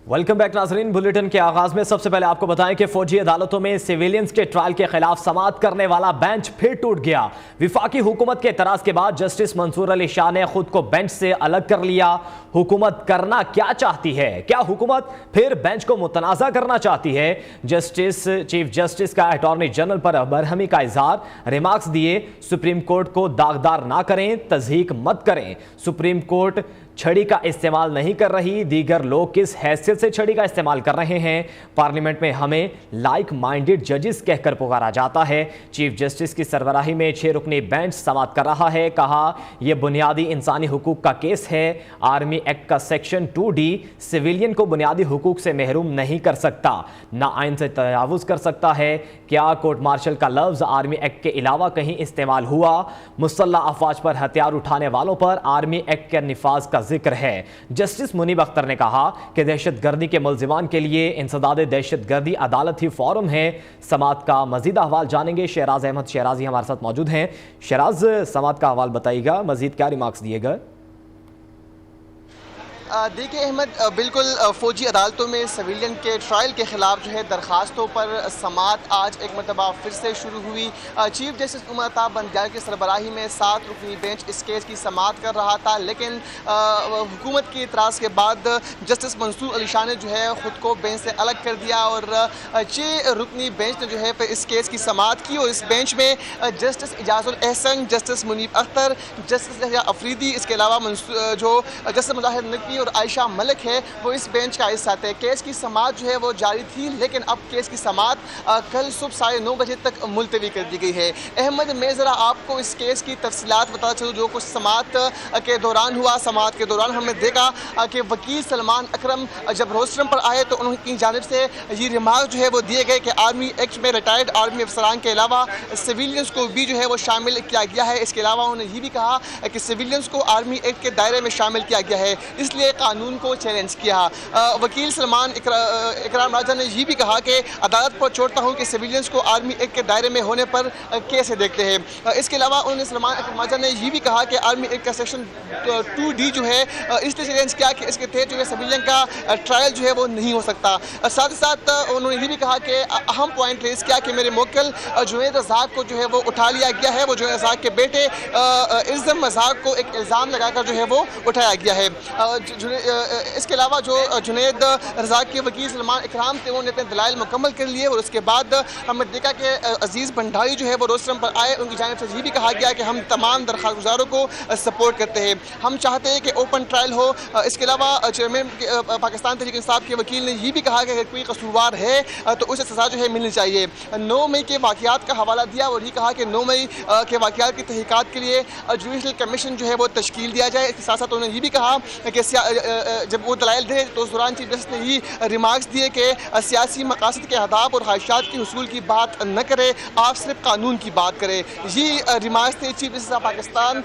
Welcome back नाजरीन। Bulletin के आगाज में सबसे पहले आपको बताएं कि फौजी अदालतों में सिविलियंस के ट्रायल के खिलाफ समाअत करने वाला बेंच फिर टूट गया। विफाकी हुकूमत के एतराज के बाद जस्टिस मंसूर अली शाह ने खुद को बेंच से अलग कर लिया। हुकूमत करना क्या चाहती है? क्या हुकूमत फिर बेंच को मुतनाज़ा करना चाहती है? चीफ जस्टिस का अटॉर्नी जनरल पर बरहमी का इजहार, रिमार्क्स दिए सुप्रीम कोर्ट को दागदार ना करें, तज़हीक मत करें। सुप्रीम कोर्ट छड़ी का इस्तेमाल नहीं कर रही, दीगर लोग किस हैसियत से छड़ी का इस्तेमाल कर रहे हैं? पार्लियामेंट में हमें लाइक माइंडेड जजेस कहकर पुकारा जाता है। चीफ जस्टिस की सरबराही में 6 रुकनी बेंच समाअत कर रहा है। कहा यह बुनियादी इंसानी हुकूक का केस है। आर्मी एक्ट का सेक्शन 2D सिविलियन को बुनियादी हुकूक से महरूम नहीं कर सकता, ना आइन से तजावुज कर सकता है। क्या कोर्ट मार्शल का लफ्ज आर्मी एक्ट के अलावा कहीं इस्तेमाल हुआ? मुसल्लह अफवाज पर हथियार उठाने वालों पर आर्मी एक्ट के निफाज का जिक्र है। जस्टिस मुनीब अख्तर ने कहा कि दहशतगर्दी के मुल्जिमान के लिए इंसदाद दहशतगर्दी अदालत ही फोरम है। समाअत का मजीद अहवाल जानेंगे। शहराज अहमद शहराजी हमारे साथ मौजूद हैं। शहराज, समाअत का अहवाल बताइएगा, मजीद क्या रिमार्क्स दिए गए? देखिए अहमद, बिल्कुल फ़ौजी अदालतों में सिविलियन के ट्रायल के ख़िलाफ़ जो है दरख्वास्तों पर समाअत आज एक मरतबा फिर से शुरू हुई। चीफ जस्टिस उमर अताब बंदयाल की सरबराही में 7 रुकनी बेंच इस केस की समाअत कर रहा था, लेकिन हुकूमत के इतराज़ के बाद जस्टिस मंसूर अली शाह ने जो है ख़ुद को बेंच से अलग कर दिया और 6 रुकनी बेंच ने जो है इस केस की समाअत की। और इस बेंच में justice Ijazul Ahsan, justice Munib Akhtar, justice Yahya Afridi, इसके अलावा जो जस्टिस मुजाहिद नकवी और आयशा मलिक है वो इस बेंच का हिस्सा थे। केस की समाअत जो है वो जारी थी, लेकिन अब केस की समाअत कल सुबह 9:30 बजे तक मुलतवी कर दी गई है। अहमद, मैं ज़रा आपको इस केस की तफसीलात बता चलूँ जो कुछ समाअत के दौरान हुआ। समाअत के दौरान हमने देखा कि वकील सलमान अकरम जब रोस्ट्रम पर आए तो उनकी जानिब से ये रिमार्क जो है वो दिए गए कि आर्मी एक्ट में रिटायर्ड आर्मी अफसरान के अलावा सिविलियंस को भी जो है वो शामिल किया गया है। इसके अलावा उन्होंने ये भी कहा कि सिविलियंस को आर्मी एक्ट के दायरे में शामिल किया गया है, इसलिए कानून को चैलेंज किया। वकील सलमान इकराम राजा ने यह भी कहा कि अदालत पर छोड़ता हूं कि सिविलियंस को आर्मी एक्ट के दायरे में होने पर कैसे देखते हैं। इसके अलावा उन्होंने सलमान इकराम राजा ने यह भी कहा कि आर्मी एक्ट का सेक्शन 2D जो है इसलिए चैलेंज किया कि इसके तहत जो है सिविलियन का ट्रायल जो है वो नहीं हो सकता। साथ ही साथ उन्होंने ये भी कहा कि अहम पॉइंट रेज किया कि मेरे मुवक्किल जुनैद रज़ाक को जो है वो उठा लिया गया है। वो जुनैद रज़ाक के बेटे इज़्ज़म रज़ाक को एक इल्ज़ाम लगाकर जो है वो उठाया गया है। इसके अलावा जो जुनैद रज़ाक के वकील सलमान इकराम थे उन्होंने अपने दलाइल मुकम्मल कर लिए और उसके बाद हमने देखा कि अजीज़ भंडारी जो है वो रोस्ट्रम पर आए। उनकी जानिब से ये भी कहा गया कि हम तमाम दरख्वास्त गुजारों को सपोर्ट करते हैं, हम चाहते हैं कि ओपन ट्रायल हो। इसके अलावा चेयरमैन पाकिस्तान तहरीक इंसाफ के वकील ने यह भी कहा कि अगर कोई कसूरवार है तो उसे सज़ा जो है मिलनी चाहिए। 9 मई के वाक़यात का हवाला दिया और ये कहा कि 9 मई के वाक़यात की तहकीकात के लिए जुडिशल कमीशन जो है वो तश्कील दिया जाए। इसके साथ साथ उन्होंने ये भी कहा कि जब वो दलाइल दे तो उस दौरान चीफ जस्टिस ने ही रिमार्क्स दिए कि सियासी मकासद के अहदाफ और ख्वाहिशात के हुसूल की बात न करे, आप सिर्फ कानून की बात करें। ये रिमार्क्स थे चीफ जस्टिस पाकिस्तान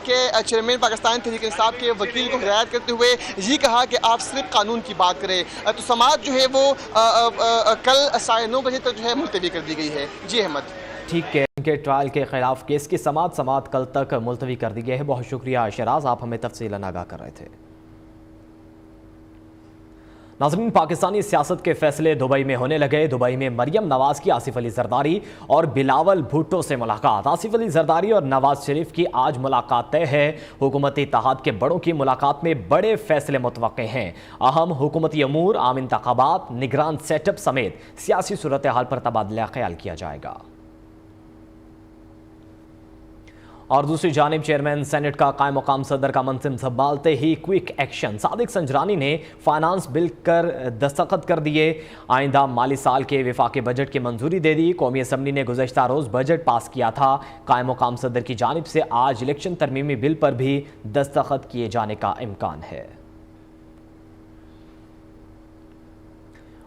के चेयरमैन पाकिस्तान तहरीक इंसाफ के वकील को हिदायत करते हुए ये कहा कि आप सिर्फ कानून की बात करें। तो समाअत जो है वो कल 9:30 बजे तक जो है मुलतवी कर दी गई है। जी अहमद, ठीक है, इनके ट्रायल के खिलाफ केस की समाअत कल तक मुलतवी कर दी गई है। बहुत शुक्रिया शराज, आप हमें तफसीलन आगाह कर रहे थे। नाज़रीन, पाकिस्तानी सियासत के फैसले दुबई में होने लगे। दुबई में मरियम नवाज की आसिफ अली जरदारी और बिलावल भुट्टो से मुलाकात। आसिफ अली जरदारी और नवाज शरीफ की आज मुलाकात तय है। हुकूमती इत्तेहाद के बड़ों की मुलाकात में बड़े फैसले मुतवक्के हैं। अहम हुकूमती अमूर, आम इंतखाबात, निगरान सेटअप समेत सियासी सूरत हाल पर तबादला ख्याल किया जाएगा। और दूसरी जानिब चेयरमैन सेनेट का कायम मकाम सदर का मनसिब संभालते ही क्विक एक्शन। सादिक संजरानी ने फाइनेंस बिल कर दस्तखत कर दिए। आइंदा माली साल के विफाकी बजट की मंजूरी दे दी। कौमी असम्बली ने गुज़श्ता रोज़ बजट पास किया था। कायम मकाम सदर की जानिब से आज इलेक्शन तरमीमी बिल पर भी दस्तखत किए जाने का इम्कान है।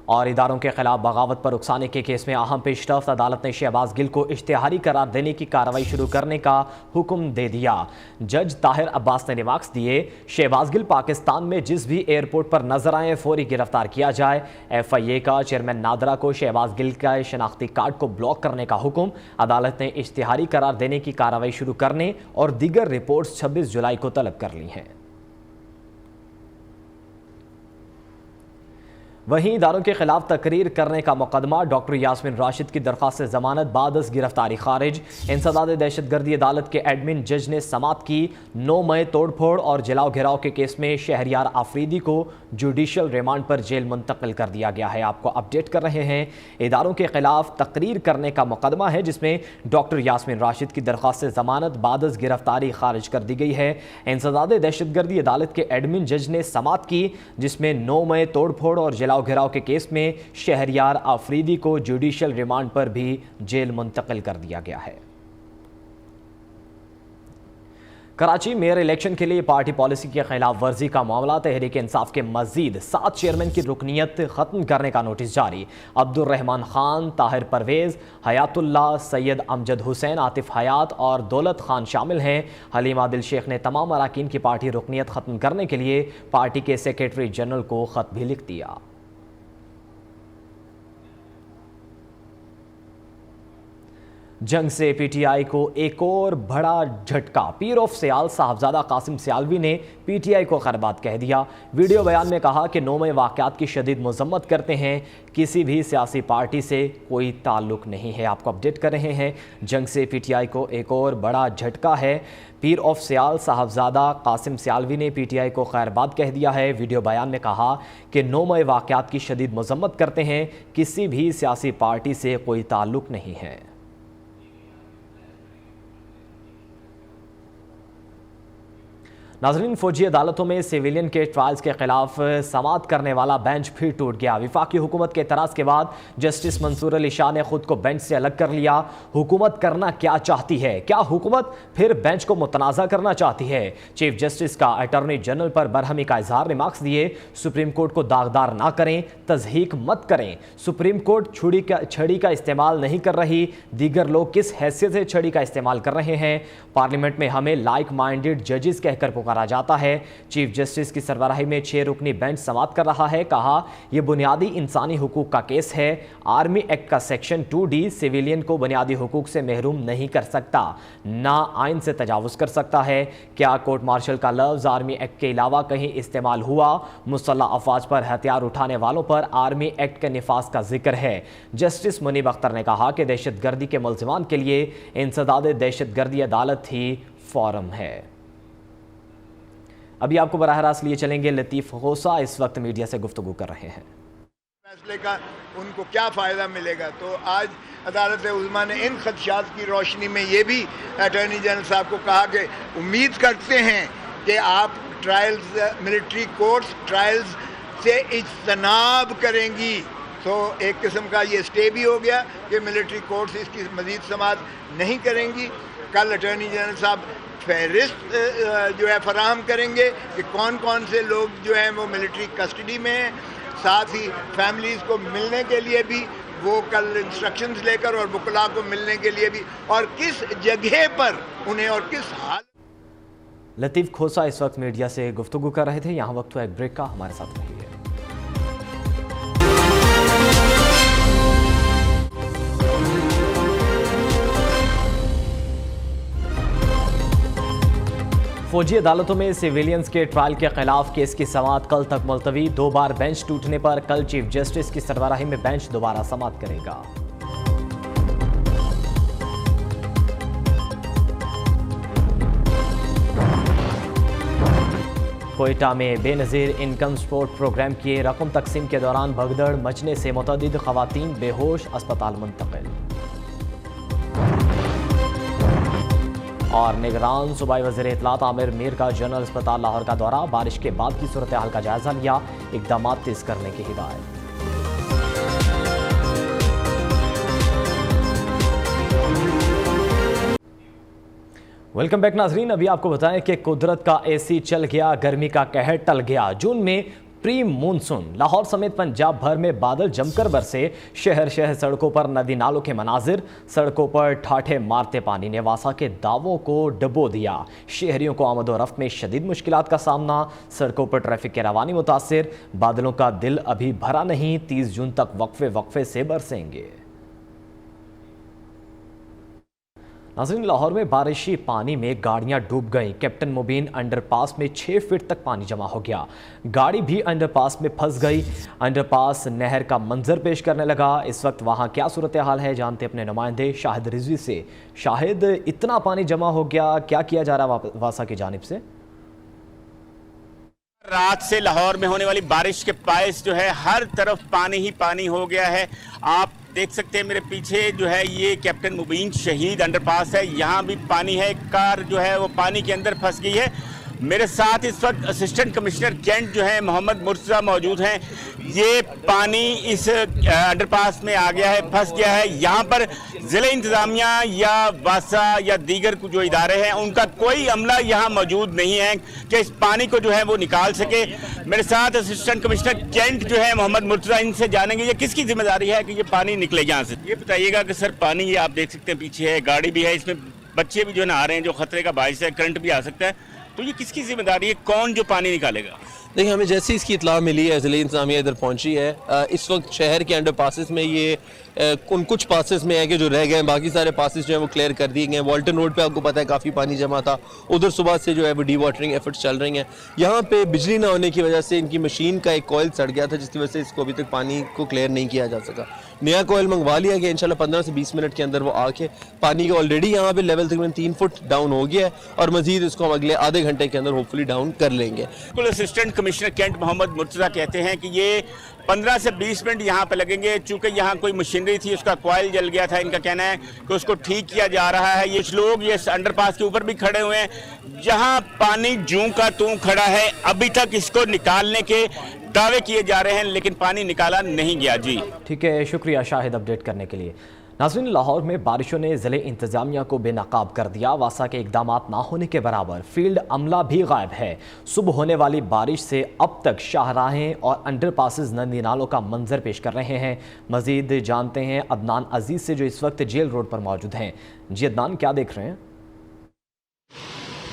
और इदारों के खिलाफ बगावत पर उकसाने के केस में अहम पेशरफ्त, अदालत ने शहबाज गिल को इश्तिहारी करार देने की कार्रवाई शुरू करने का हुक्म दे दिया। जज ताहिर अब्बास ने रिमार्क्स दिए, शहबाज गिल पाकिस्तान में जिस भी एयरपोर्ट पर नजर आए फौरी गिरफ्तार किया जाए। FIA का चेयरमैन नादरा को शहबाज गिल का शनाख्ती कार्ड को ब्लॉक करने का हुक्म। अदालत ने इश्तिहारी करार देने की कार्रवाई शुरू करने और दीगर रिपोर्ट्स 26 जुलाई को तलब कर ली हैं। वहीं इदारों के खिलाफ तकरीर करने का मुकदमा, डॉक्टर यास्मीन राशिद की दरख्वास्त जमानत बादस गिरफ्तारी खारिज। इंसदाद दहशतगर्दी अदालत के एडमिन जज ने समात की। 9 मई तोड़फोड़ और जलाओ घिराव के केस में शहरियार आफरीदी को जुडिशल रिमांड पर जेल मुंतकिल कर दिया गया है। आपको अपडेट कर रहे हैं, इदारों के खिलाफ तकरीर करने का मुकदमा है जिसमें डॉक्टर यास्मीन राशिद की दरख्वास्त जमानत बादस गिरफ्तारी खारिज कर दी गई है। इंसदाद दहशतगर्दी अदालत के एडमिन जज ने समात की जिसमें 9 मई तोड़फोड़ और जलाओ घिराव के केस में शहरियार आफरीदी को जुडिशल रिमांड पर भी जेल मुंतकिल कर दिया गया है। कराची मेयर इलेक्शन के लिए पार्टी पॉलिसी की खिलाफ वर्जी का मामला, तहरीक इंसाफ के मजीद 7 चेयरमैन की रुकनीत खत्म करने का नोटिस जारी। अब्दुल रहमान खान, ताहिर परवेज, हयातुल्ला, सैयद अमजद हुसैन, आतिफ हयात और दौलत खान शामिल हैं। हलीम आदिल शेख ने तमाम अरकान की पार्टी रुकनीत खत्म करने के लिए पार्टी के सेक्रेटरी जनरल को खत भी लिख दिया। जंग से पीटीआई को एक और बड़ा झटका। पीर ऑफ सियाल साहबजादा कासिम सियालवी ने पीटीआई को खैरबाद कह दिया। वीडियो बयान में कहा कि 9 मई वाक़यात की शदीद मज़म्मत करते हैं, किसी भी सियासी पार्टी से कोई ताल्लुक़ नहीं है। आपको अपडेट कर रहे हैं, जंग से पीटीआई को एक और बड़ा झटका है। पीर ऑफ सियाल साहबजादा कासिम सियालवी ने पीटीआई को खैरबाद कह दिया है। वीडियो बयान में कहा कि 9 मई वाक़यात की शदीद मज़म्मत करते हैं, किसी भी सियासी पार्टी से कोई ताल्लुक़ नहीं है। नाज़रीन, फौजी अदालतों में सिविलियन के ट्रायल्स के खिलाफ समात करने वाला बेंच फिर टूट गया। विफाकी हुकूमत के एतराज़ के बाद जस्टिस मंसूर अली शाह ने खुद को बेंच से अलग कर लिया। हुकूमत करना क्या चाहती है? क्या हुकूमत फिर बेंच को मुतनाज़ा करना चाहती है? चीफ जस्टिस का अटॉर्नी जनरल पर बरहमी का इजहार, रिमार्क्स दिए। सुप्रीम कोर्ट को दागदार ना करें, तज़हीक मत करें। सुप्रीम कोर्ट छड़ी का इस्तेमाल नहीं कर रही, दीगर लोग किस हैसियत से छड़ी का इस्तेमाल कर रहे हैं? पार्लियामेंट में हमें लाइक माइंडेड जजेस कहकर पुकारा जाता है। चीफ जस्टिस की सरबराही में 6 रुकनी बेंच समात कर रहा है। कहा, यह बुनियादी इंसानी हुकूक का केस है। आर्मी एक्ट का सेक्शन 2D सिविलियन को बुनियादी हुकूक से महरूम नहीं कर सकता, ना आइन से तजावुज़ कर सकता है। क्या कोर्ट मार्शल का लफ्ज़ आर्मी एक्ट के अलावा कहीं इस्तेमाल हुआ? मुसल्लह अफवाज पर हथियार उठाने वालों पर आर्मी एक्ट के निफाज का जिक्र है। जस्टिस मुनीब अख्तर ने कहा कि दहशतगर्दी के मुल्ज़िमान के लिए इंसदाद दहशतगर्दी अदालत ही फॉरम है। अभी आपको बराह रास्त लिए चलेंगे, लतीफ़ खोसा इस वक्त मीडिया से गुफ्तगू कर रहे हैं। फैसले का उनको क्या फ़ायदा मिलेगा? तो आज अदालत उज़्मा ने इन खदशात की रोशनी में ये भी अटॉर्नी जनरल साहब को कहा कि उम्मीद करते हैं कि आप ट्रायल्स, मिलिट्री कोर्ट्स ट्रायल्स से इज्तनाब करेंगी। तो एक किस्म का ये स्टे भी हो गया कि मिलिट्री कोर्ट्स इसकी मज़ीद समाअत नहीं करेंगी। कल अटॉर्नी जनरल साहब फहरिस्त जो है फराहम करेंगे कि कौन कौन से लोग जो हैं वो मिलिट्री कस्टडी में हैं। साथ ही फैमिलीज़ को मिलने के लिए भी वो कल इंस्ट्रक्शंस लेकर, और वकला को मिलने के लिए भी, और किस जगह पर उन्हें और किस हाल। लतीफ़ खोसा इस वक्त मीडिया से गुफ्तगू कर रहे थे। यहाँ वक्त हुआ एक ब्रेक का, हमारे साथ रहिए। फौजी अदालतों में सिविलियंस के ट्रायल के खिलाफ केस की समाअत कल तक मुलतवी। 2 बार बेंच टूटने पर कल चीफ जस्टिस की सरबराही में बेंच दोबारा समाअत करेगा। कोयटा में बेनज़ीर इनकम सपोर्ट प्रोग्राम की रकम तकसीम के दौरान भगदड़ मचने से मुतअद्दिद खवातीन बेहोश, अस्पताल मुंतकिल। और निगरान सूबाई वज़ीर इत्तलात आमिर मीर का जनरल अस्पताल लाहौर का दौरा, बारिश के बाद की सूरत हाल का जायजा लिया, इक़दामात तेज़ करने की हिदायत। वेलकम बैक नाजरीन। अभी आपको बताएं कि कुदरत का एसी चल गया, गर्मी का कहर टल गया। जून में प्री मानसून लाहौर समेत पंजाब भर में बादल जमकर बरसे। शहर शहर सड़कों पर नदी नालों के मनाजिर, सड़कों पर ठाठे मारते पानी ने वासा के दावों को डबो दिया। शहरियों को आमद व रफ्त में शदीद मुश्किलात का सामना, सड़कों पर ट्रैफिक की रवानी मुतासिर। बादलों का दिल अभी भरा नहीं, 30 जून तक वक्फे वक्फे से बरसेंगे। नाज़रीन, लाहौर में बारिशी पानी में गाड़ियां डूब गईं। कैप्टन मुबीन अंडरपास में 6 फीट तक पानी जमा हो गया। गाड़ी भी अंडरपास में फंस गई। अंडरपास नहर का मंजर पेश करने लगा। इस वक्त वहां क्या सूरत हाल है, जानते अपने नुमाइंदे शाहिद रिजवी से। शाहिद, इतना पानी जमा हो गया, क्या किया जा रहा है वासा की जानिब से? रात से लाहौर में होने वाली बारिश के बायस जो है हर तरफ पानी ही पानी हो गया है। आप देख सकते हैं मेरे पीछे जो है ये कैप्टन मुबीन शहीद अंडरपास है, यहाँ भी पानी है। कार जो है वो पानी के अंदर फंस गई है। मेरे साथ इस वक्त असिस्टेंट कमिश्नर कैंट जो है मोहम्मद मुर्तज़ा मौजूद हैं। ये पानी इस अंडरपास में आ गया है, फंस गया है। यहाँ पर ज़िला इंतज़ामिया या वासा या दीगर जो इदारे हैं उनका कोई अमला यहाँ मौजूद नहीं है कि इस पानी को जो है वो निकाल सके। मेरे साथ असिस्टेंट कमिश्नर कैंट जो है मोहम्मद मुर्तज़ा, इनसे जानेंगे ये किसकी जिम्मेदारी है कि ये पानी निकले यहाँ से। ये बताइएगा कि सर पानी ये आप देख सकते हैं पीछे है, गाड़ी भी है, इसमें बच्चे भी जो नहा रहे हैं, जो खतरे का बायस है, करंट भी आ सकता है, तो ये किसकी जिम्मेदारी है, कौन जो पानी निकालेगा? देखिए, हमें जैसे इसकी इतला मिली है, ज़िले इंतज़ामिया इधर पहुंची है। इस वक्त शहर के अंडर पासेस में ये उन कुछ पासेस में है कि जो रह गए हैं, बाकी सारे पासेस जो है वो क्लियर कर दिए गए हैं। वॉल्टन रोड पे आपको पता है काफ़ी पानी जमा था, उधर सुबह से जो है वो डी वाटरिंग एफर्ट्स चल रही हैं। यहाँ पे बिजली ना होने की वजह से इनकी मशीन का एक कॉयल सड़ गया था, जिसकी वजह से इसको अभी तक पानी को क्लियर नहीं किया जा सका। नया कॉयल मंगवा लिया गया, इंशाल्लाह 15 से 20 मिनट के अंदर वो आके पानी का ऑलरेडी यहाँ पे लेवल तकरीबन 3 फुट डाउन हो गया है और मजीद इसको हम अगले आधे घंटे के अंदर होपफुली डाउन कर लेंगे। बिल्कुल, assistant commissioner cantt Mohammad Murtaza कहते हैं कि ये 15 से 20 मिनट यहाँ पे लगेंगे। चूँकि यहाँ कोई मशीनरी थी, उसका कॉयल जल गया था, इनका कहना है कि उसको ठीक किया जा रहा है। ये लोग ये अंडरपास के ऊपर भी खड़े हुए हैं, जहाँ पानी जूं का तूं खड़ा है। अभी तक इसको निकालने के दावे किए जा रहे हैं, लेकिन पानी निकाला नहीं गया। जी ठीक है, शुक्रिया शाहिद अपडेट करने के लिए। नाज़रीन, लाहौर में बारिशों ने ज़िले इंतज़ामिया को बेनकाब कर दिया। वासा के इक़दामात ना होने के बराबर फील्ड अमला भी गायब है। सुबह होने वाली बारिश से अब तक शाहराहें और अंडर पासेस नदी नालों का मंजर पेश कर रहे हैं। मज़ीद जानते हैं अदनान अजीज़ से, जो इस वक्त जेल रोड पर मौजूद हैं। जी अदनान, क्या देख रहे हैं?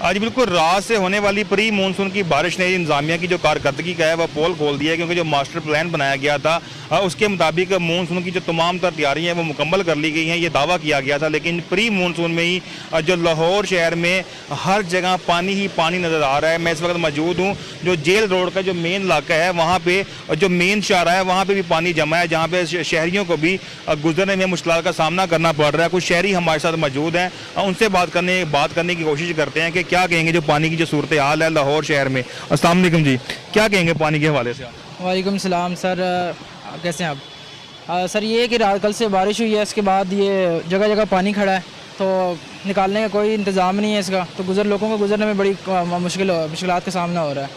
आज बिल्कुल रात से होने वाली प्री मानसून की बारिश ने इंतजामिया की जो कारकर्दगी का है वह पोल खोल दिया है, क्योंकि जो मास्टर प्लान बनाया गया था उसके मुताबिक मानसून की जो तमाम तर तैयारियां हैं वो मुकम्मल कर ली गई हैं, ये दावा किया गया था। लेकिन प्री मानसून में ही जो लाहौर शहर में हर जगह पानी ही पानी नज़र आ रहा है। मैं इस वक्त मौजूद हूँ जो जेल रोड का जो मेन इलाका है, वहाँ पर जो मेन शाहरा है वहाँ पर भी पानी जमा है, जहाँ पर शहरियों को भी गुजरने में मुश्किल का सामना करना पड़ रहा है। कुछ शहरी हमारे साथ मौजूद हैं, उनसे बात करने की कोशिश करते हैं कि क्या कहेंगे जो पानी की जो सूरत हाल है लाहौर शहर में। अस्सलाम वालेकुम जी, क्या कहेंगे पानी के हवाले से? वालेकुम सलाम सर, कैसे हैं आप? सर ये कि रात कल से बारिश हुई है, इसके बाद ये जगह जगह पानी खड़ा है, तो निकालने का कोई इंतज़ाम नहीं है इसका, तो लोगों को गुजरने में बड़ी मुश्किलात का सामना हो रहा है।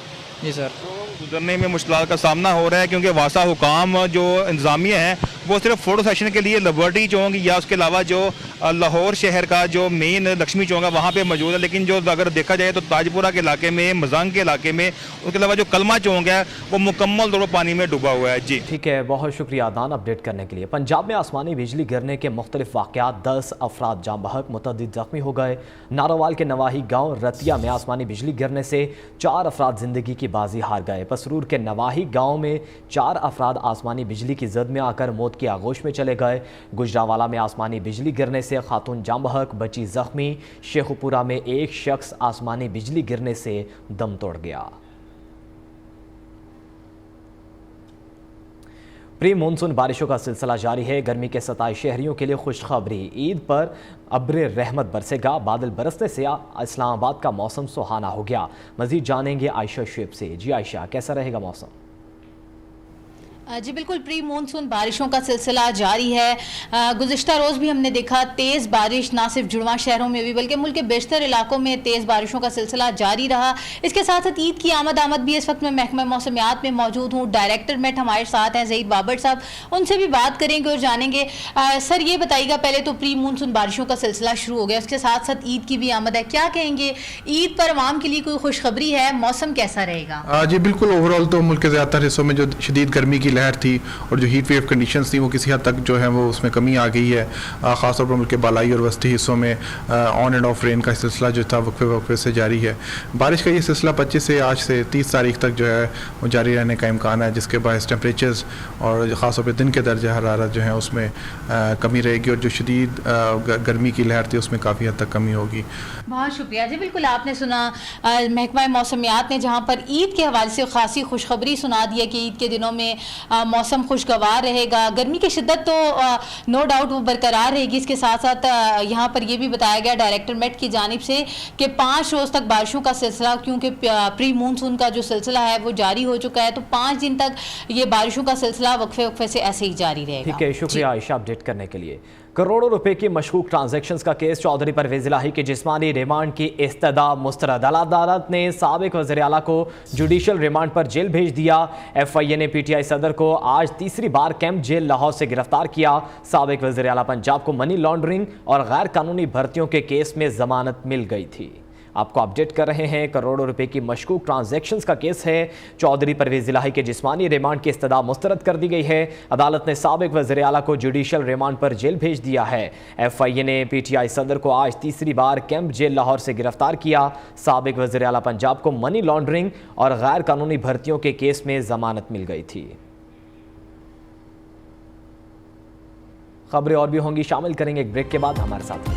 जी सर, गुजरने में मुश्किल का सामना हो रहा है, क्योंकि वासा हुकाम जो इंतजामिया है वो सिर्फ फोटो सेशन के लिए लिबर्टी चौक या उसके अलावा जो लाहौर शहर का जो मेन लक्ष्मी चौक है वहाँ पे मौजूद है। लेकिन जो अगर देखा जाए तो ताजपुरा के इलाके में, मजांग के इलाके में, उसके अलावा जो कलमा चौक है वो मुकम्मल तौर पर पानी में डूबा हुआ है। जी ठीक है, बहुत शुक्रिया अदान अपडेट करने के लिए। पंजाब में आसमानी बिजली गिरने के मुख्तलिफ वाक़यात, 10 अफराद जाँ बहक, मुतअद्दिद ज़ख्मी हो गए। नारोवाल के नवाही गाँव रतिया में आसमानी बिजली गिरने से 4 अफराद ज़िंदगी की बाजी हार गए। पसरूर के नवाही गाँव में 4 अफराद आसमानी बिजली की जद में आकर मौत की आगोश में चले गए। गुजरावाला में आसमानी बिजली गिरने से खातून जाँ बहक, बची जख्मी। शेखुपुरा में एक शख्स आसमानी बिजली गिरने से दम तोड़ गया। प्री मानसून बारिशों का सिलसिला जारी है। गर्मी के सताए शहरियों के लिए खुशखबरी, ईद पर अब्र रहमत बरसेगा। बादल बरसने से इस्लामाबाद का मौसम सुहाना हो गया। मजीद जानेंगे आयशा शुएब से। जी आयशा, कैसा रहेगा मौसम? जी बिल्कुल, प्री मानसून बारिशों का सिलसिला जारी है। गुज़िश्ता रोज़ भी हमने देखा तेज़ बारिश ना सिर्फ जुड़वा शहरों में भी बल्कि मुल्क के बेशतर इलाकों में तेज़ बारिशों का सिलसिला जारी रहा। इसके साथ साथ ईद की आमद भी इस वक्त मैं महकमा मौसमियात में मौजूद हूँ। डायरेक्टर मेट हमारे साथ हैं ज़हीद बाबर साहब, उनसे भी बात करेंगे और जानेंगे। सर ये बताइएगा, पहले तो प्री मानसून बारिशों का सिलसिला शुरू हो गया, उसके साथ साथ ईद की भी आमद है, क्या कहेंगे ईद पर आवाम के लिए कोई खुशखबरी है? मौसम कैसा रहेगा? जी बिल्कुल, ओवरऑल तो मुल्क के ज़्यादातर हिस्सों में जो शदीद गर्मी की लहर थी और जो हीट वेव कंडीशंस थी वो किसी हद तक जो है वो उसमें कमी आ गई है। ख़ासतौर पर मुल्क के बालाई और वस्ती हिस्सों में ऑन एंड ऑफ रेन का सिलसिला जो था वक्फे वक्फे से जारी है। बारिश का ये सिलसिला 25 से आज से 30 तारीख तक जो है वो जारी रहने का इम्कान है, जिसके बायस टेम्परेचर्स और ख़ासतौर पर दिन के दर्जे हरारत जो है उसमें कमी रहेगी और जो शदीद गर्मी की लहर थी उसमें काफ़ी हद तक कमी होगी। बहुत शुक्रिया जी। बिल्कुल आपने सुना महकमा मौसमियात ने जहाँ पर ईद के हवाले से खासी खुशखबरी सुना दी है कि ईद के दिनों में मौसम खुशगवार रहेगा। गर्मी की शिद्दत तो नो डाउट वो बरकरार रहेगी। इसके साथ साथ यहाँ पर ये भी बताया गया डायरेक्टर मेट की जानिब से कि 5 रोज़ तक बारिशों का सिलसिला, क्योंकि प्री मानसून का जो सिलसिला है वो जारी हो चुका है, तो 5 दिन तक ये बारिशों का सिलसिला वक्फे वक्फे से ऐसे ही जारी रहेगा। ठीक है, शुक्रिया आयशा अपडेट करने के लिए। करोड़ों रुपए की मशकूक ट्रांजैक्शंस का केस चौधरी परवेज इलाही के जिस्मानी रिमांड की इस्तदा मुस्तरद। अदालत ने साबिक वज़ीर आला को जुडिशल रिमांड पर जेल भेज दिया। FIA ने PTI सदर को आज तीसरी बार कैंप जेल लाहौर से गिरफ्तार किया। साबिक वज़ीर आला पंजाब को मनी लॉन्ड्रिंग और गैर कानूनी भर्तियों के केस में जमानत मिल गई थी। आपको अपडेट कर रहे हैं, करोड़ों रुपए की मशकूक ट्रांजैक्शंस का केस है। चौधरी परवेज इलाही के जिस्मानी रिमांड की इस्तदा मुस्तरद कर दी गई है। अदालत ने साबिक वज़ीर आला को जुडिशल रिमांड पर जेल भेज दिया है। FIA ने PTI सदर को आज तीसरी बार कैंप जेल लाहौर से गिरफ्तार किया। साबिक वज़ीर आला पंजाब को मनी लॉन्ड्रिंग और गैर कानूनी भर्तियों के केस में जमानत मिल गई थी। खबरें और भी होंगी, शामिल करेंगे एक ब्रेक के बाद। हमारे साथ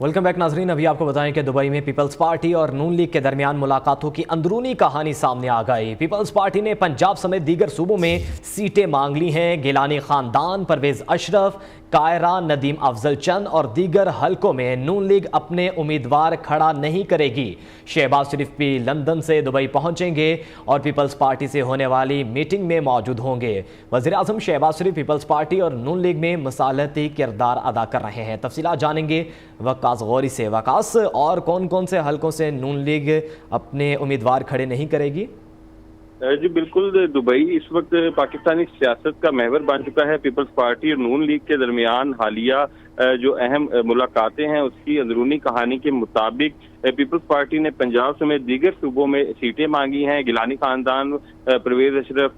वेलकम बैक नाजरीन। अभी आपको बताएं कि दुबई में पीपल्स पार्टी और नून लीग के दरमियान मुलाकातों की अंदरूनी कहानी सामने आ गई। पीपल्स पार्टी ने पंजाब समेत दीगर सूबों में सीटें मांग ली हैं। गिलानी खानदान, परवेज अशरफ, कायरा, नदीम अफजल चंद और दीगर हलकों में नून लीग अपने उम्मीदवार खड़ा नहीं करेगी। शहबाज शरीफ भी लंदन से दुबई पहुंचेंगे और पीपल्स पार्टी से होने वाली मीटिंग में मौजूद होंगे। वज़ीर आज़म शहबाज शरीफ पीपल्स पार्टी और नून लीग में मसालहती किरदार अदा कर रहे हैं। तफसीलात जानेंगे वकास गौरी से। वकास, और कौन कौन से हलकों से नून लीग अपने उम्मीदवार खड़े नहीं करेगी? जी बिल्कुल, दुबई इस वक्त पाकिस्तानी सियासत का महवर बन चुका है। पीपल्स पार्टी और नून लीग के दरमियान हालिया जो अहम मुलाकातें हैं उसकी अंदरूनी कहानी के मुताबिक पीपल्स पार्टी ने पंजाब समेत दीगर सूबों में सीटें मांगी हैं। गिलानी खानदान, परवेज अशरफ,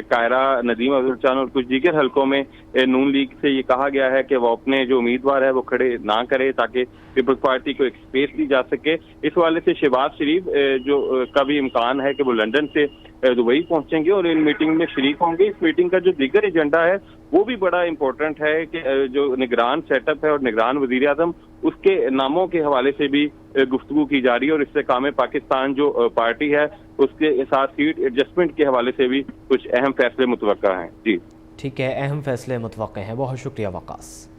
कायरा, नदीम अफजल चंद और कुछ दीगर हलकों में नून लीग से ये कहा गया है कि वो अपने जो उम्मीदवार है वो खड़े ना करे ताकि पीपल्स पार्टी को एक स्पेस दी जा सके। इस हवाले से शहबाज शरीफ जो का भी इम्कान है कि वो लंदन से दुबई पहुंचेंगे और इन मीटिंग में शरीक होंगे। इस मीटिंग का जो दीगर एजेंडा है वो भी बड़ा इंपॉर्टेंट है कि जो निगरान सेटअप है और निगरान वजीर आज़म उसके नामों के हवाले से भी गुफ्तगू की जा रही है और इससे काम पाकिस्तान जो पार्टी है उसके साथ सीट एडजस्टमेंट के हवाले से भी कुछ अहम फैसले मुतवक्का हैं। जी ठीक है, अहम फैसले मुतवक्के हैं। बहुत शुक्रिया वकास।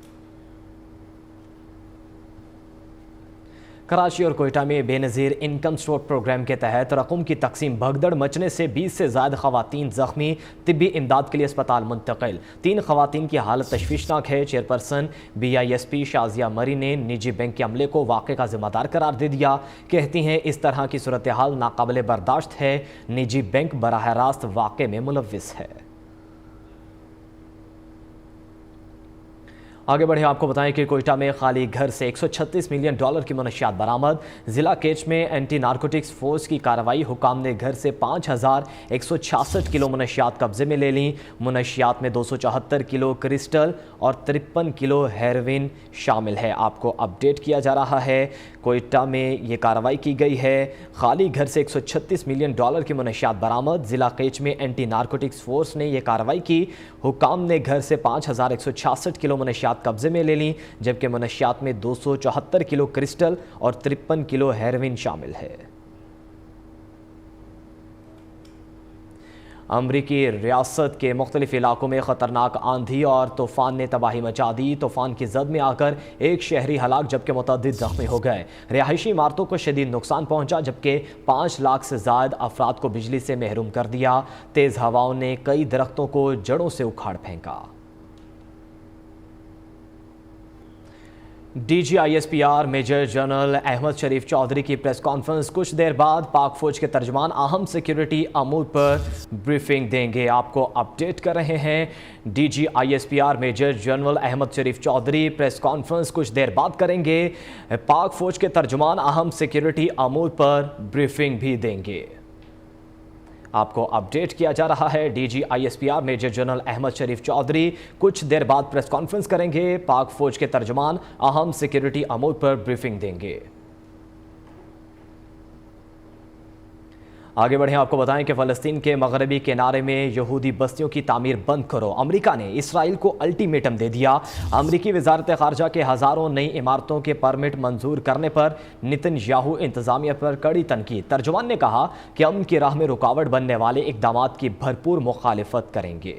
कराची और कोयटा में बेनज़ीर इनकम सपोर्ट प्रोग्राम के तहत रकम की तकसीम भगदड़ मचने से 20 से ज़्यादा खवातीन ज़ख्मी, तिब्बी इमदाद के लिए अस्पताल मुंतकिल। 3 खवातीन की हालत तशवीशनाक है। चेयरपर्सन BISP शाजिया मरी ने निजी बैंक के अमले को वाक़े का जिम्मेदार करार दे दिया। कहती हैं इस तरह की सूरत हाल नाकाबिले बर्दाश्त है। निजी बैंक बराह रास्त वाक़े में मुलव्विस है। आगे बढ़े, आपको बताएं कि कोयटा में खाली घर से $136 मिलियन की मनशियात बरामद। जिला केच में एंटी नारकोटिक्स फोर्स की कार्रवाई। हुकाम ने घर से 5166 किलो मनशियात कब्जे में ले ली। मनशियात में 274 किलो क्रिस्टल और 53 किलो हेरोइन शामिल है। आपको अपडेट किया जा रहा है, कोयटा में ये कार्रवाई की गई है। खाली घर से $136 मिलियन की मनशियात बरामद। जिला केच में एंटी नारकोटिक्स फोर्स ने यह कार्रवाई की। हुकाम ने घर से 5166 किलो मनशियात कब्जे में ले ली, जबकि मनशियात में 274 किलो क्रिस्टल और 53 किलो हेरोइन शामिल है। अमरीकी रियासत के मुख्तलिफ इलाकों में ख़तरनाक आंधी और तूफ़ान ने तबाही मचा दी। तूफ़ान की जद में आकर एक शहरी हलाक जबकि मुतअद्दिद ज़ख्मी हो गए। रिहायशी इमारतों को शदीद नुकसान पहुंचा, जबकि 5 लाख से ज़ायद अफराद को बिजली से महरूम कर दिया। तेज़ हवाओं ने कई दरख्तों को जड़ों से उखाड़ फेंका। DGISPR major general Ahmed Sharif Chaudhary की प्रेस कॉन्फ्रेंस। कुछ देर बाद पाक फौज के तर्जमान अहम सिक्योरिटी अमूर पर ब्रीफिंग देंगे। आपको अपडेट कर रहे हैं, DGISPR major general Ahmed Sharif Chaudhary press conference कुछ देर बाद करेंगे। पाक फौज के तर्जमान अहम सिक्योरिटी अमूर पर ब्रीफिंग भी देंगे। आपको अपडेट किया जा रहा है। DG ISPR major general Ahmed Sharif Chaudhry कुछ देर बाद प्रेस कॉन्फ्रेंस करेंगे। पाक फौज के तर्जुमान अहम सिक्योरिटी अमूर पर ब्रीफिंग देंगे। आगे बढ़ें, आपको बताएं कि फ़लस्तीन के मगरबी किनारे में यहूदी बस्तियों की तामीर बंद करो। अमेरिका ने इसराइल को अल्टीमेटम दे दिया। अमेरिकी वजारत ख़ारजा के हज़ारों नई इमारतों के परमिट मंजूर करने पर नेतन्याहू इंतज़ामिया पर कड़ी तनकीद। तर्जुमान ने कहा कि अमन की राह में रुकावट बनने वाले इक़दामात की भरपूर मुखालिफत करेंगे।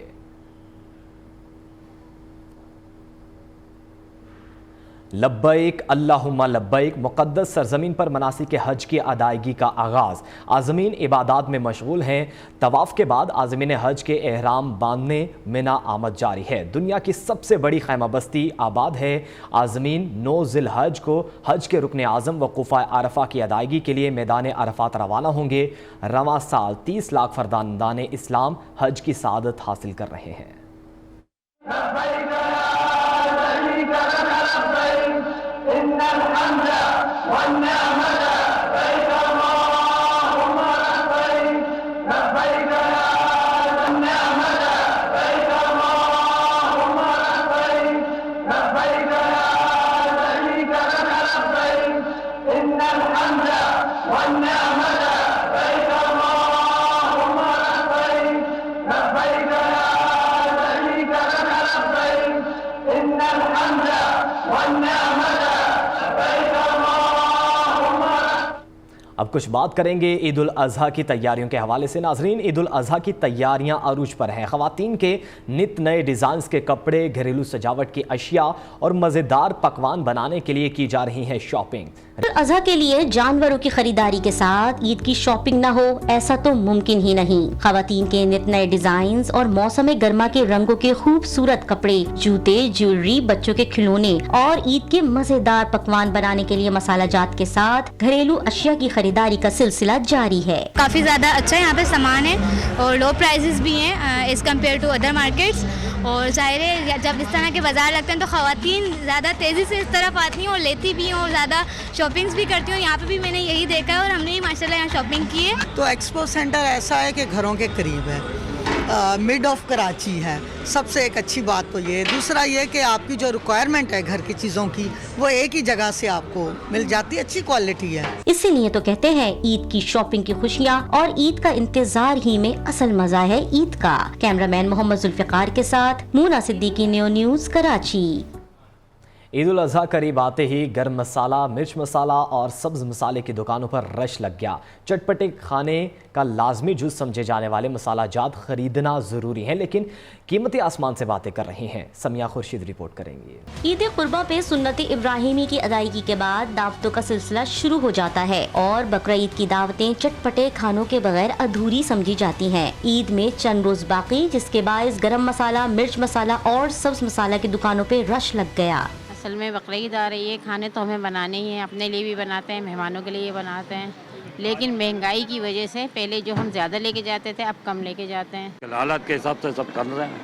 लब्बैक अल्लाहुम्मा लब्बैक मुक़द्दस सरजमीन पर मनासिक के हज की अदायगी का आगाज़। आज़मीन इबादात में मशगूल हैं। तवाफ़ के बाद आज़मीन हज के एहराम बांधने मिना आमद जारी है। दुनिया की सबसे बड़ी खैमा बस्ती आबाद है। आज़मीन 9 ज़िलहज को हज के रुकन आज़म वक़ूफ़ा अरफा की अदायगी के लिए मैदान अरफात रवाना होंगे। रवां साल 30 लाख फ़रदान इस्लाम हज की सआदत हासिल कर रहे हैं। अब कुछ बात करेंगे ईद उल अज़हा की तैयारियों के हवाले से। नाजरीन, ईद उल अज़हा की तैयारियां अरूज पर हैं। ख़वातीन के नित नए डिज़ाइंस के कपड़े, घरेलू सजावट की अशिया और मज़ेदार पकवान बनाने के लिए की जा रही है शॉपिंग। ईद उल अज़हा के लिए जानवरों की खरीदारी के साथ ईद की शॉपिंग न हो, ऐसा तो मुमकिन ही नहीं। ख़वातीन के नित नए डिज़ाइंस और मौसम गर्मा के रंगों के खूबसूरत कपड़े, जूते, ज्वेलरी, बच्चों के खिलौने और ईद के मज़ेदार पकवान बनाने के लिए मसाला जात के साथ घरेलू अशिया की खरीदारी का सिलसिला जारी है। काफ़ी ज़्यादा अच्छा यहाँ पे सामान है और लो प्राइसेस भी हैं as compare to other markets. और ज़ाहिर है जब इस तरह के बाज़ार लगते हैं तो ख़वातीन ज़्यादा तेज़ी से इस तरफ आती हैं और लेती भी हैं और ज़्यादा शॉपिंग्स भी करती हूँ। यहाँ पे भी मैंने यही देखा है और हमने भी माशाल्लाह यहाँ शॉपिंग की है। तो एक्सपो सेंटर ऐसा है कि घरों के करीब है, मिड ऑफ कराची है। सबसे एक अच्छी बात तो ये, दूसरा ये कि आपकी जो रिक्वायरमेंट है घर की चीज़ों की वो एक ही जगह से आपको मिल जाती है, अच्छी क्वालिटी है। इसीलिए तो कहते हैं ईद की शॉपिंग की खुशियाँ और ईद का इंतजार ही में असल मजा है ईद का। कैमरामैन मोहम्मद जुल्फ़िकार के साथ मूना सिद्दीकी, न्यू न्यूज़, कराची। ईद उल अज़हा करीब आते ही गर्म मसाला, मिर्च मसाला और सब्ज़ मसाले की दुकानों पर रश लग गया। चटपटे खाने का लाजमी जुज़ समझे जाने वाले मसाला जात खरीदना ज़रूरी है, लेकिन कीमतें आसमान से बातें कर रही हैं। समिया खुर्शीद रिपोर्ट करेंगी। ईद कुर्बा पे सुन्नत इब्राहिमी की अदायगी के बाद दावतों का सिलसिला शुरू हो जाता है और बकरा ईद की दावतें चटपटे खानों के बगैर अधूरी समझी जाती हैं। ईद में चंद रोज बाकी, जिसके बायस गरम मसाला, मिर्च मसाला और सब्ज मसाला की दुकानों पे रश लग गया। असल में बकरा ईद आ रही है, खाने तो हमें बनाने ही हैं, अपने लिए भी बनाते हैं, मेहमानों के लिए बनाते हैं, लेकिन महंगाई की वजह से पहले जो हम ज़्यादा लेके जाते थे अब कम लेके जाते हैं। हालात के हिसाब से सब कर रहे हैं,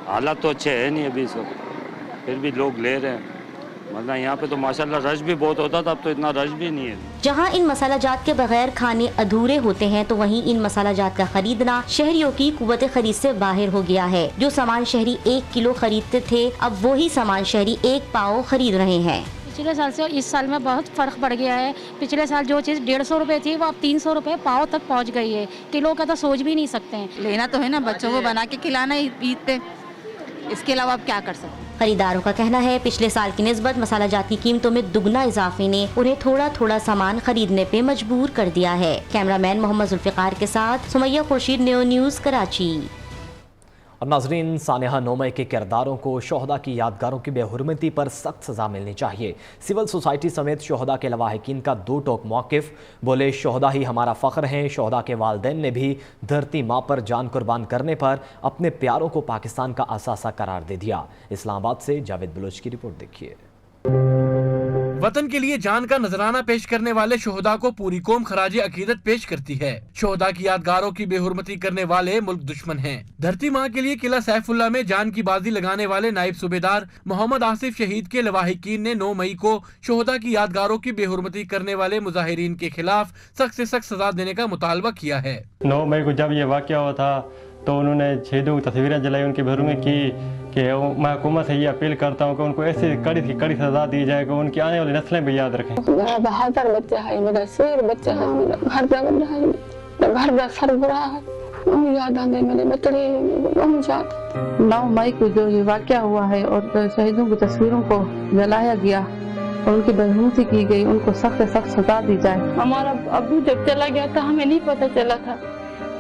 हालात तो अच्छे है नहीं अभी सब, फिर भी लोग ले रहे हैं, वरना यहाँ पे तो माशाल्लाह रश भी बहुत होता था, अब तो इतना रश भी नहीं है। जहाँ इन मसाला जात के बगैर खाने अधूरे होते हैं तो वहीं इन मसाला जात का खरीदना शहरियों की कुव्वत खरीद से बाहर हो गया है। जो सामान शहरी 1 किलो खरीदते थे, अब वही सामान शहरी 1 पाव खरीद रहे हैं। पिछले साल से इस साल में बहुत फ़र्क पड़ गया है। पिछले साल जो चीज़ 150 रुपए थी वो अब 300 रुपए पाव तक पहुंच गई है। किलो का तो सोच भी नहीं सकते हैं। लेना तो है ना, बच्चों को बना के खिलाना ईद पे, इसके अलावा आप क्या कर सकते हैं। खरीदारों का कहना है पिछले साल की निस्बत मसाला जात की कीमतों में दुगना इजाफे ने उन्हें थोड़ा थोड़ा सामान खरीदने पे मजबूर कर दिया है। कैमरामैन मोहम्मद जुल्फ़िकार के साथ सुमैया खुर्शीद, न्यू न्यूज़, कराची। और नाजरीन, सानिहा नोमे के किरदारों को शोहदा की यादगारों की बेहुरमती पर सख्त सज़ा मिलनी चाहिए। सिविल सोसाइटी समेत शोहदा के लवाहिकीन का 2 टोक मौक़िफ़। बोले, शोहदा ही हमारा फ़ख्र हैं। शोहदा के वालिदैन ने भी धरती माँ पर जान कुर्बान करने पर अपने प्यारों को पाकिस्तान का असासा करार दे दिया। इस्लामाबाद से जावेद बलोच की रिपोर्ट देखिए। वतन के लिए जान का नजराना पेश करने वाले शोहदा को पूरी कौम खराजे अकीदत पेश करती है। शोहदा की यादगारों की बेहुरमती करने वाले मुल्क दुश्मन हैं। धरती माँ के लिए किला सैफुल्ला में जान की बाजी लगाने वाले नायब सूबेदार मोहम्मद आसिफ शहीद के लवाहिकीन ने 9 मई को शोहदा की यादगारों की बेहुरमती करने वाले मुजाहिरीन के खिलाफ सख्त से सख्त सजा देने का मुतालबा किया है। 9 मई को जब ये वाक़या हुआ था तो उन्होंने शहीदों की तस्वीरें जलाई, उनकी बेहुरमती की कि मैं हुकूमत से ये अपील करता हूँ कि उनको ऐसी कड़ी से कड़ी सजा दी जाए कि उनकी आने वाली नस्लें भी याद रखें। मेरा बहादुर बच्चा है, मेरा शेर बच्चा है, मेरा घर का बच्चा है, मेरा घर का सरबराह है, याद आते मेरे बच्चे बहुत याद। 9 मई को जो ये वाक़या हुआ है और शहीदों की तस्वीरों को जलाया गया और उनकी बेहुरमती की गई, उनको सख्त से सख्त सजा दी जाए। हमारा अबू जब चला गया था हमें नहीं पता चला था,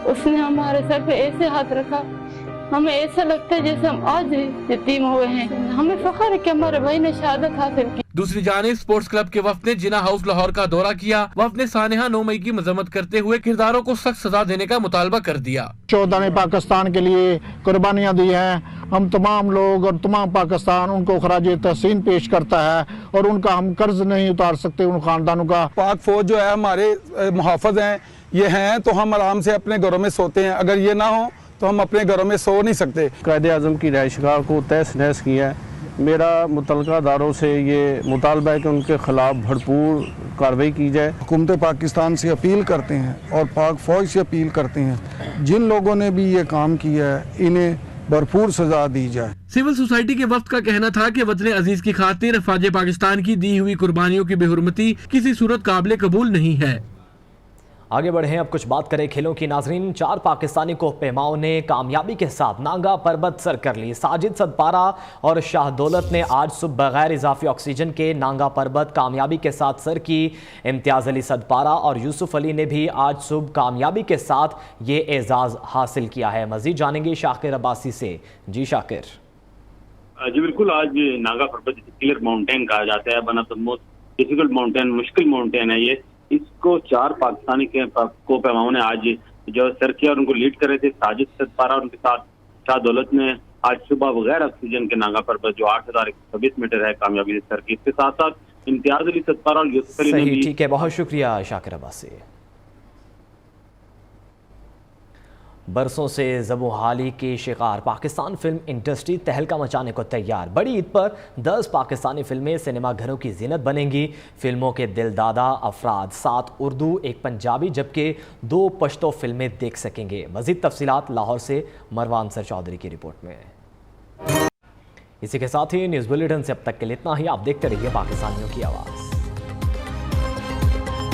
उसने हमारे सर पे ऐसे हाथ रखा, हमें ऐसा लगता है जैसे हम आज यतीम हुए हैं। हमें फख्र है कि हमारे भाई ने शहादत हासिल की। दूसरी जानिब स्पोर्ट्स क्लब के वफ्द ने जिना हाउस लाहौर का दौरा किया। वफ्द ने सानेहा 9 मई की मजम्मत करते हुए किरदारों को सख्त सजा देने का मुतालबा कर दिया। शोहदा ने पाकिस्तान के लिए कुर्बानियाँ दी हैं। हम तमाम लोग और तमाम पाकिस्तान उनको खराजे तहसीन पेश करता है और उनका हम कर्ज नहीं उतार सकते उन खानदानों का। पाक फौज जो है हमारे मुहाफ़िज़ हैं, ये हैं तो हम आराम से अपने घरों में सोते हैं, अगर ये ना हो तो हम अपने घरों में सो नहीं सकते। कायदे आज़म की रिहाइशगाह को तहस नहस किया है। मेरा मुतल्लिका अदारों से ये मुतालबा है कि उनके खिलाफ भरपूर कार्रवाई की जाए। हुकूमत पाकिस्तान से अपील करते हैं और पाक फौज से अपील करते हैं, जिन लोगों ने भी ये काम किया है इन्हें भरपूर सजा दी जाए। सिविल सोसाइटी के वफ्द का कहना था कि वतन अजीज की खातिर फौज पाकिस्तान की दी हुई कुर्बानियों की बेहुरमती किसी सूरत काबिल कबूल नहीं है। आगे बढ़े, अब कुछ बात करें खेलों की। नाजरीन, 4 पाकिस्तानी कोहपेमाओं ने कामयाबी के साथ नांगा पर्वत सर कर ली। साजिद सदपारा और शाह दौलत ने आज सुबह बगैर इजाफी ऑक्सीजन के नांगा पर्वत कामयाबी के साथ सर की। इम्तियाज अली सदपारा और यूसुफ अली ने भी आज सुबह कामयाबी के साथ ये एजाज हासिल किया है। मजीद जानेंगे शाकिर अब्बासी से। जी शाकिर। जी बिल्कुल, आज नांगा पर्वत किलर माउंटेन कहा जाता है, one of the most difficult mountain, मुश्किल माउंटेन है ये। इसको 4 पाकिस्तानी के कोहपेमाओं ने आज जो सर किया और उनको लीड कर रहे थे साजिद सदपारा और उनके साथ शाह दौलत ने आज सुबह बगैर ऑक्सीजन के नांगा पर्वत जो 8126 मीटर है कामयाबी से सर की। इसके साथ साथ इम्तियाज अली सदपारा और यूसुफ अली ने भी। ठीक है, बहुत शुक्रिया शाकिर अब्बासी। बरसों से ज़बूहाली की शिकार पाकिस्तान फिल्म इंडस्ट्री तहलका मचाने को तैयार। बड़ी ईद पर 10 पाकिस्तानी फिल्में सिनेमाघरों की जीनत बनेंगी। फिल्मों के दिलदादा अफराद 7 उर्दू 1 पंजाबी जबकि 2 पश्तो फिल्में देख सकेंगे। मज़ीद तफसीलात लाहौर से मरवान सर चौधरी की रिपोर्ट में। इसी के साथ ही न्यूज़ बुलेटिन से अब तक के लिए इतना ही। आप देखते रहिए पाकिस्तानियों की आवाज़।